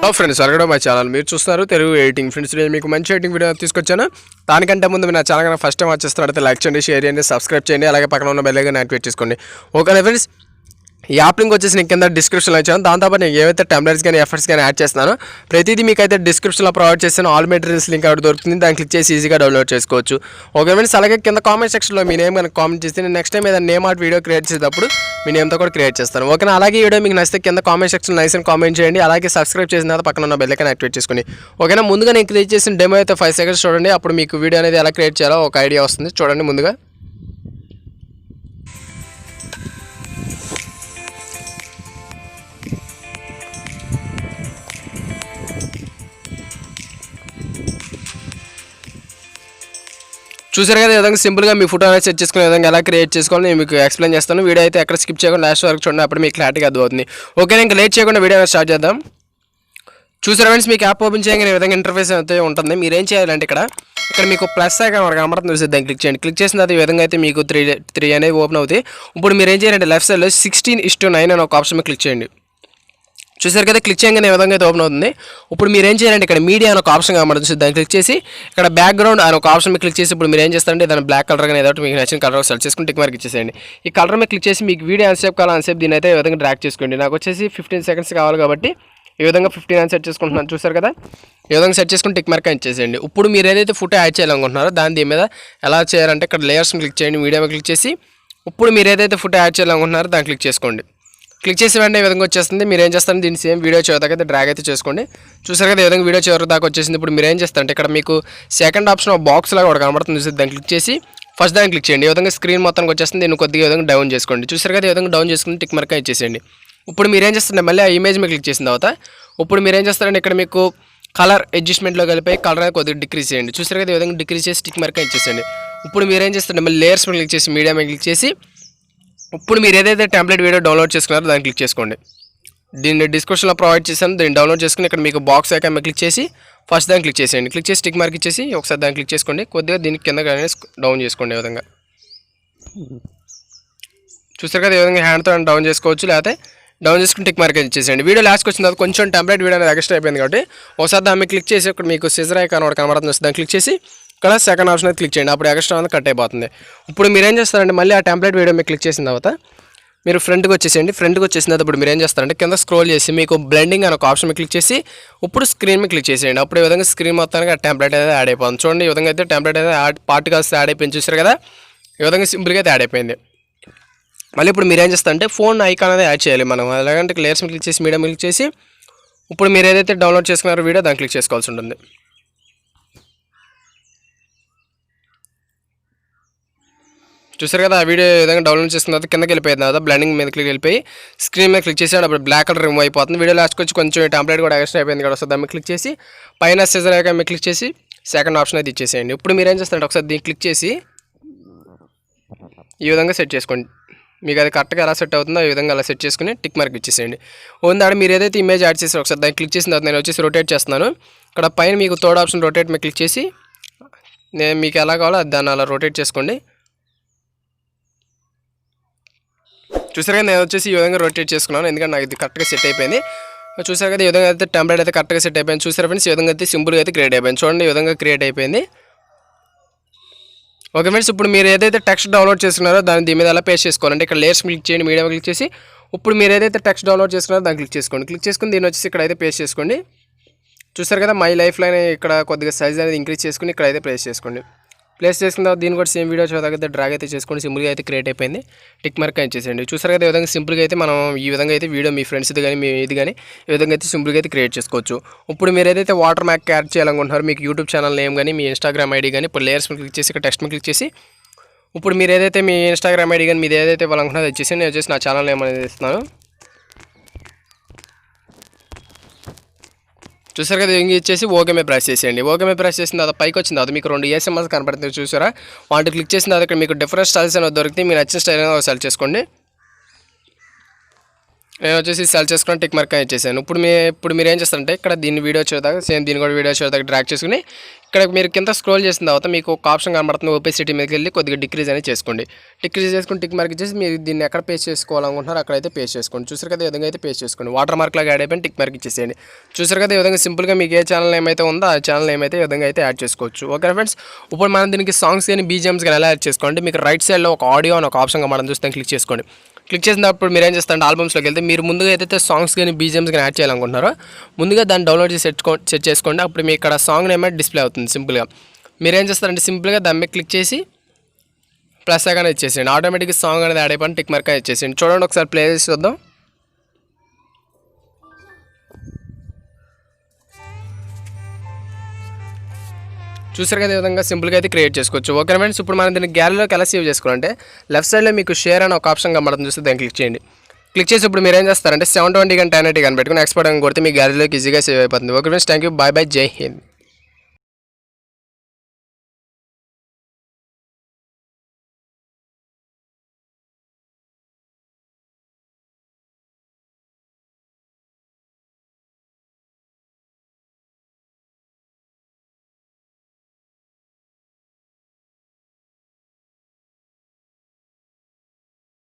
Hello friends, welcome to my channel. మీరు చూస్తున్నారు Telugu editing. Friends, నేను మీకు మంచి ఎడిటింగ్ వీడియో తీసుకొచ్చాను. దానికంటే ముందు నా ఛానల్ ఫస్ట్ టైం వచ్చేస్తున్నట్లయితే లైక్ చేయండి, షేర్ చేయండి, సబ్స్క్రైబ్ చేయండి. అలాగే పక్కన ఉన్న బెల్ ఐకాన్ యాక్టివేట్ చేసుకోండి. ఓకేనా ఫ్రెండ్స్, ఈ యాప్ లింక్ వచ్చేసి నేను కింద డిస్క్రిప్షన్లో ఇచ్చాను. దాంతోపాటు నేను ఏవైతే టెంప్లెట్స్ కానీ ఎఫర్ట్స్ కానీ యాడ్ చేస్తున్నానో ప్రతిదీ మీకు అయితే డిస్క్రిప్షన్లో ప్రొవైడ్ చేస్తాను. ఆల్ మెటీరియల్స్ లింక్ అక్కడ దొరుకుతుంది. దాన్ని క్లిక్ చేసి ఈజీగా డౌన్లోడ్ చేసుకోవచ్చు. ఓకే ఫ్రెండ్స్, అలాగే కింద కామెంట్ సెక్షన్లో మీ నేమ్ కనుక కామెంట్ చేస్తే నేను నెక్స్ట్ టైం ఏదైనా నేమ్ ఆర్ట్ వీడియో క్రియేట్ చేసేటప్పుడు మీ నేమ్తో కూడా క్రియేట్ చేస్తాను. ఓకేనా, అలాగే ఈ వీడియో మీకు నచ్చితే కింద కామెంట్ సెక్షన్లో నైస్ అని కామెంట్ చేయండి. అలాగే సబ్స్క్రైబ్ చేసిన తర్వాత పక్కన ఉన్న బెల్ ఐకాన్ యాక్టివేట్ చేసుకోండి. ఓకేనా, ముందుగా నేను క్రియేట్ చేసిన డెమో అయితే 5 seconds చూడండి. అప్పుడు మీకు వీడియో అనేది ఎలా క్రియేట్ చేయాలో ఒక ఐడియా వస్తుంది. చూడండి ముందుగా. చూసారు కదా, ఈ విధంగా సింపుల్గా మీ ఫోటో అనేది సెట్ చేసుకునే విధంగా ఎలా క్రియేట్ చేసుకోవాలి నేను మీకు ఎక్స్ప్లెయిన్ చేస్తాను. వీడియో అయితే ఎక్కడ స్కిప్ చేయకుండా లాస్ట్ వరకు చూడండి, అప్పుడు మీకు క్లారిటీగా అర్థమవుతుంది. ఓకే, ఇంకా లేట్ చేయకుండా వీడియో స్టార్ట్ చేద్దాం. చూసారు ఫ్రెండ్స్, మీకు యాప్ ఓపెన్ చేయగానే ఈ విధంగా ఇంటర్ఫేస్ అయితే ఉంటుంది. మీరు ఏం చేయాలంటే ఇక్కడ మీకు ప్లస్ ఐకాన్ మనకు కనబడుతుంది, చూసి దాన్ని క్లిక్ చేయండి. క్లిక్ చేసిన తర్వాత ఈ విధంగా అయితే మీకు 3 అనేది ఓపెన్ అవుతాయి. ఇప్పుడు మీరు ఏం చేయాలంటే లెఫ్ట్ సైడ్లో 16:9 అని ఒక ఆప్షన్ క్లిక్ చేయండి. చూసారు కదా, క్లిక్ చేయగానే ఈ విధంగా అయితే ఓపెన్ అవుతుంది. ఇప్పుడు మీరు ఏం చేయాలంటే ఇక్కడ మీడియా అని ఒక ఆప్షన్ కనబడుతుంది, దాన్ని క్లిక్ చేసి ఇక్కడ బ్యాక్గ్రౌండ్ అని ఒక ఆప్షన్ క్లిక్ చేసి ఇప్పుడు మీరు ఏం చేస్తారంటే దాని బ్లాక్ కలర్ కానీ ఏదో మీకు నచ్చిన కలర్ సెలెక్ట్ చేసుకుని టిక్ మార్క్ ఇచ్చేసేయండి. ఈ కలర్ మీద క్లిక్ చేసి మీకు వీడియో అన్సేపు కావాలి అన్సేపు దీని అయితే ఈ విధంగా డ్రాగ్ చేసుకోండి. నాకు వచ్చేసి 15 seconds కావాలి కాబట్టి ఈ విధంగా 15 అని సెట్ చేసుకుంటున్నాను. చూసారు కదా, ఈ విధంగా సెట్ చేసుకుని టిక్ మార్క్ ఇచ్చేసేయండి. ఇప్పుడు మీరు ఏదైతే ఫోటో యాడ్ చేయాలనుకుంటున్నారో దీని మీద ఎలా చేయాలంటే ఇక్కడ లేయర్స్ని క్లిక్ చేయండి, మీడియా మీద క్లిక్ చేసి ఇప్పుడు మీరు ఏదైతే ఫోటో యాడ్ చేయాలనుకుంటున్నారో దాన్ని క్లిక్ చేసుకోండి. క్లిక్ చేసి వెంటనే ఈ విధంగా వచ్చేస్తుంది. మీరు ఏం చేస్తారంటే దీన్ని సేమ్ వీడియో చివరి అయితే డ్రాగ్ అయితే చేసుకోండి. చూసారు కదా, ఈ విధంగా వీడియో చివరి దాకా వచ్చేసింది. ఇప్పుడు మీరు ఏం చేస్తారంటే ఇక్కడ మీకు సెకండ్ ఆప్షన్ బాక్స్ లాగా ఒకటి కనబడుతుంది, చూసి దాన్ని క్లిక్ చేసి ఫస్ట్ దాన్ని క్లిక్ చేయండి. ఈ విధంగా స్క్రీన్ మొత్తానికి వచ్చేస్తుంది. దీన్ని కొద్దిగా ఈ విధంగా డౌన్ చేసుకోండి. చూసారు కదా, ఈ విధంగా డౌన్ చేసుకుని టిక్ మార్క్ ఇచ్చేసేయండి. ఇప్పుడు మీరు ఏం చేస్తారంటే మళ్ళీ ఆ ఇమేజ్ మీద క్లిక్ చేసిన తర్వాత ఇప్పుడు మీరు ఏం చేస్తారంటే ఇక్కడ మీకు కలర్ అడ్జస్ట్మెంట్లో కలిపి కలర్ అనేది కొద్దిగా డిక్రీజ్ చేయండి. చూసారు కదా, ఈ విధంగా డిక్రీజ్ చేసి టిక్ మార్క్ ఇచ్చేసేయండి. ఇప్పుడు మీరు ఏం చేస్తారంటే మళ్ళీ లేయర్స్ మీద క్లిక్ చేసి మీడియా మీద క్లిక్ చేసి ఇప్పుడు మీరు ఏదైతే టెంప్లెట్ వీడియో డౌన్లోడ్ చేసుకున్నారో దాన్ని క్లిక్ చేసుకోండి. దీన్ని డిస్క్రిప్షన్లో ప్రొవైడ్ చేశాను, దీన్ని డౌన్లోడ్ చేసుకుని ఇక్కడ మీకు బాక్స్ ఐకాన్ మీద క్లిక్ చేసి ఫస్ట్ దాన్ని క్లిక్ చేసేయండి. క్లిక్ చేసి టిక్ మార్క్ ఇచ్చేసి ఒకసారి దాన్ని క్లిక్ చేసుకోండి. కొద్దిగా దీనికి కింద డౌన్ చేసుకోండి. ఈ విధంగా చూసారు కదా, ఈ విధంగా హ్యాండ్తో డౌన్ చేసుకోవచ్చు, లేకపోతే డౌన్ చేసుకుని టిక్ మార్క్ ఇచ్చేసేయండి. వీడియో లాస్ట్కి వచ్చిన తర్వాత కొంచెం టెంప్లెట్ వీడియో అనేది ఎక్స్ట్రా అయిపోయింది కాబట్టి ఒకసారి దాన్ని క్లిక్ చేసి ఇక్కడ మీకు సిజర్ ఐకాన్ ఒకటి కనబడుతుంది, దాన్ని క్లిక్ చేసి ఇక్కడ సెకండ్ ఆప్షన్ అయితే క్లిక్ చేయండి. అప్పుడు ఎక్స్ట్రా అనేది కట్ అయిపోతుంది. ఇప్పుడు మీరు ఏం చేస్తారంటే మళ్ళీ ఆ టెంప్లెట్ వీడియో మీరు క్లిక్ చేసిన తర్వాత మీరు ఫ్రంట్కి వచ్చేసేయండి. ఫ్రంట్కి వచ్చేసిన తర్వాత ఇప్పుడు మీరు ఏం చేస్తారంటే కింద స్క్రోల్ చేసి మీకు బ్లెండింగ్ అని ఒక ఆప్షన్ మీద క్లిక్ చేసి ఇప్పుడు స్క్రీన్ మీద క్లిక్ చేసేయండి. అప్పుడు ఈ విధంగా స్క్రీన్ మొత్తానికి ఆ టెంప్లెట్ అయితే యాడ్ అయిపోతుంది. చూడండి, ఈ విధంగా అయితే టెంప్లెట్ అయితే పార్టికల్స్ యాడ్ అయిపోయింది. చూసారు కదా, ఈ విధంగా సింపుల్గా అయితే యాడ్ అయిపోయింది. మళ్ళీ ఇప్పుడు మీరు ఏం చేస్తారంటే ఫోన్ ఐకాన్ అనేది యాడ్ చేయాలి మనం. అలాగంటే లేయర్స్ మీద క్లిక్ చేసి మీడియా క్లిక్ చేసి ఇప్పుడు మీరు ఏదైతే డౌన్లోడ్ చేసుకున్నారో వీడియో దాన్ని క్లిక్ చేసుకోవాల్సి ఉంటుంది. చూసారు కదా, ఆ వీడియో ఈ విధంగా డౌన్లోడ్ చేసుకున్న తర్వాత కిందకి వెళ్ళిపోయింది కదా, బ్లెండింగ్ మీద క్లిక్ వెళ్ళిపోయి స్క్రీన్ మీద క్లిక్ చేసి అప్పుడు బ్లాక్ కలర్ రిమూవ్ అయిపోతుంది. వీడియో లాస్ట్కి వచ్చి కొంచెం టెంప్లెట్ కూడా ఎక్స్ట్రా అయిపోయింది కదా, వస్తుంది దాన్ని క్లిక్ చేసి పైన సిజర్ ఐకాన్ మీద క్లిక్ చేసి సెకండ్ ఆప్షన్ అయితే ఇచ్చేసేయండి. ఇప్పుడు మీరు ఏం చేస్తారంటే ఒకసారి దీన్ని క్లిక్ చేసి ఈ విధంగా సెట్ చేసుకోండి. మీకు అది కరెక్ట్గా ఎలా సెట్ అవుతుందో ఈ విధంగా అలా సెట్ చేసుకుని టిక్ మార్క్ ఇచ్చేసేయండి. ఉందాడు మీరు ఏదైతే ఇమేజ్ యాడ్ చేసి ఒకసారి దాన్ని క్లిక్ చేసిన తర్వాత నేను వచ్చేసి రొటేట్ చేస్తున్నాను. ఇక్కడ పైన మీకు థర్డ్ ఆప్షన్ రొటేట్ మీద క్లిక్ చేసి నేను మీకు ఎలా కావాలో దాన్ని అలా రొటేట్ చేసుకోండి. చూసారు కదా, నేను వచ్చేసి ఈ విధంగా రొటేట్ చేసుకున్నాను, ఎందుకంటే నాకు ఇది కరెక్ట్గా సెట్ అయిపోయింది. చూసారు కదా, ఈ విధంగా అయితే టెంప్లెట్ అయితే కరెక్ట్గా సెట్ అయిపోయింది. చూసారు ఫ్రెండ్స్, ఈ విధంగా అయితే సింపుల్గా అయితే క్రియేట్ అయిపోయింది. చూడండి, ఈ విధంగా క్రియేట్ అయిపోయింది. ఓకే ఫ్రెండ్స్, ఇప్పుడు మీరు ఏదైతే టెక్స్ట్ డౌన్లోడ్ చేసుకున్నారో దీని మీద ఎలా పేస్ట్ చేసుకోవాలంటే ఇక్కడ లేయర్స్ క్లిక్ చేయండి, మీడియా క్లిక్ చేసి ఇప్పుడు మీరు ఏదైతే టెక్స్ట్ డౌన్లోడ్ చేసుకున్నారో దాన్ని క్లిక్ చేసుకోండి. క్లిక్ చేసుకుని దీన్ని వచ్చేసి ఇక్కడ అయితే పేస్ట్ చేసుకోండి. చూసారు కదా, మై లైఫ్ లైన్ ఇక్కడ కొద్దిగా సైజ్ అనేది ఇంక్రీజ్ చేసుకుని ఇక్కడ అయితే ప్లేస్ చేసుకోండి. ప్లేస్ చేసుకున్న తర్వాత దీన్ని కూడా సేమ్ వీడియో చదవగైతే డ్రాగ్ అయితే చేసుకోండి. సింపుల్గా అయితే క్రియేట్ అయిపోయింది. టిక్ మార్క్ ఇచ్చేసేయండి. చూసారు కదా, ఈ విధంగా సింపుల్గా అయితే మనం ఈ విధంగా అయితే వీడియో మీ ఫ్రెండ్స్ది కానీ మీ ఇది కానీ ఈ విధంగా అయితే సింపుల్గా అయితే క్రియేట్ చేసుకోవచ్చు. ఇప్పుడు మీరు ఏదైతే వాటర్ మ్యాక్ యాడ్ చేయాలనుకుంటున్నారో మీకు యూట్యూబ్ ఛానల్ నేమ్ కానీ మీ ఇన్స్టాగ్రామ్ ఐడి కానీ ఇప్పుడు లేయర్స్ మీద క్లిక్ చేసి ఇక్కడ టెక్స్ట్ మీద క్లిక్ చేసి ఇప్పుడు మీరు ఏదైతే మీ ఇన్స్టాగ్రామ్ ఐడి కానీ మీది ఏదైతే వాళ్ళనుకుంటున్నారో వచ్చేసి నేను వచ్చేసి నా ఛానల్ నేమ్ అనేది ఇస్తున్నాను. చూసారు కదా, ఇంక ఇచ్చేసి ఓకే మీద ప్రెస్ చేసేయండి. ఓకే మీద ప్రెస్ చేసిన తర్వాత పైకి వచ్చిన తర్వాత మీకు 2 SMS కనపడుతుంది. చూసారా, వాటి క్లిక్ చేసిన తర్వాత ఇక్కడ మీకు డిఫరెంట్ స్టైల్స్ అనేది దొరికితే మీరు నచ్చిన స్టైల్ అనేది సెలెక్ట్ చేసుకోండి. నేను వచ్చేసి సెలెక్ట్ చేసుకుని టిక్ మార్క్ అని ఇచ్చేసాను. ఇప్పుడు మీరు ఏం చేస్తారంటే ఇక్కడ దీన్ని వీడియో వచ్చేదాకా సేమ్ దీన్ని కూడా వీడియో వచ్చేదాకా డ్రాగ్ చేసుకుని ఇక్కడ మీరు కింద స్క్రోల్ చేసిన తర్వాత మీకు ఒక ఆప్షన్ కనబడుతుంది ఓపెసిటీ మీదకి వెళ్ళి కొద్దిగా డిక్రీజ్ అనేది చేసుకోండి. డిక్రీజ్ చేసుకుని టిక్ మార్క్ ఇచ్చేసి మీరు దీన్ని ఎక్కడ పేస్ట్ చేసుకోవాలనుకుంటున్నారో అక్కడైతే పేస్ట్ చేసుకోండి. చూసారు కదా ఈ విధంగా అయితే పేస్ట్ చేసుకోండి. వాటర్ మార్క్ లాగా యాడ్ అయిపోయి టిక్ మార్క్ ఇచ్చేసేయండి. చూసారు కదా ఈ విధంగా సింపుల్గా మీకు ఏ ఛానల్ ఏమైతే ఉందో ఆ ఛానల్ ఏమైతే ఈ విధంగా అయితే యాడ్ చేసుకోవచ్చు. ఓకే ఫ్రెండ్స్, ఇప్పుడు మనం దీనికి సాంగ్స్ కానీ బీజిఎమ్స్ కానీ ఎలా యాడ్ చేసుకోండి. మీకు రైట్ సైడ్లో ఒక ఆడియో అని ఒక ఆప్షన్గా మనం చూస్తే క్లిక్ చేసుకోండి. క్లిక్ చేసినప్పుడు మీరు ఏం చేస్తారంటే ఆల్బమ్స్లోకి వెళ్తే మీరు ముందుగా ఏదైతే సాంగ్స్ కానీ బీజిఎమ్స్ కానీ యాడ్ చేయాలనుకుంటున్నారో ముందుగా దాన్ని డౌన్లోడ్ చేసి సెట్ చేసుకోండి. అప్పుడు మీ ఇక్కడ సాంగ్ నేమ్ డిస్ప్లే అవుతుంది. సింపుల్గా మీరు ఏం చేస్తారంటే సింపుల్గా దాని మీద క్లిక్ చేసి ప్లస్ కానీ ఇచ్చేసేయండి. ఆటోమేటిక్గా సాంగ్ అనేది యాడ్ అయిపోయి టిక్ మార్క్ ఇచ్చేసేయండి. చూడండి ఒకసారి ప్లే చేసి చూద్దాం. చూసారు కదా ఈ విధంగా సింపుల్గా అయితే క్రియేట్ చేసుకోవచ్చు. ఓకే ఫ్రెండ్స్, ఇప్పుడు మనం దీన్ని గ్యాలరీలోకి ఎలా సేవ్ చేసుకోవాలంటే లెఫ్ట్ సైడ్లో మీకు షేర్ అని ఒక ఆప్షన్ కనబడుతుంది. చూస్తే దాన్ని క్లిక్ చేయండి. క్లిక్ చేసి ఇప్పుడు మీరు ఏం చేస్తారంటే 720 కానీ 1080 కానీ పెట్టుకుని ఎక్స్పోర్ట్ అని కొడితే మీ గ్యాలరీలోకి ఈజీగా సేవ్ అయిపోతుంది. Okay friends, thank you, bye bye, Jai Hind.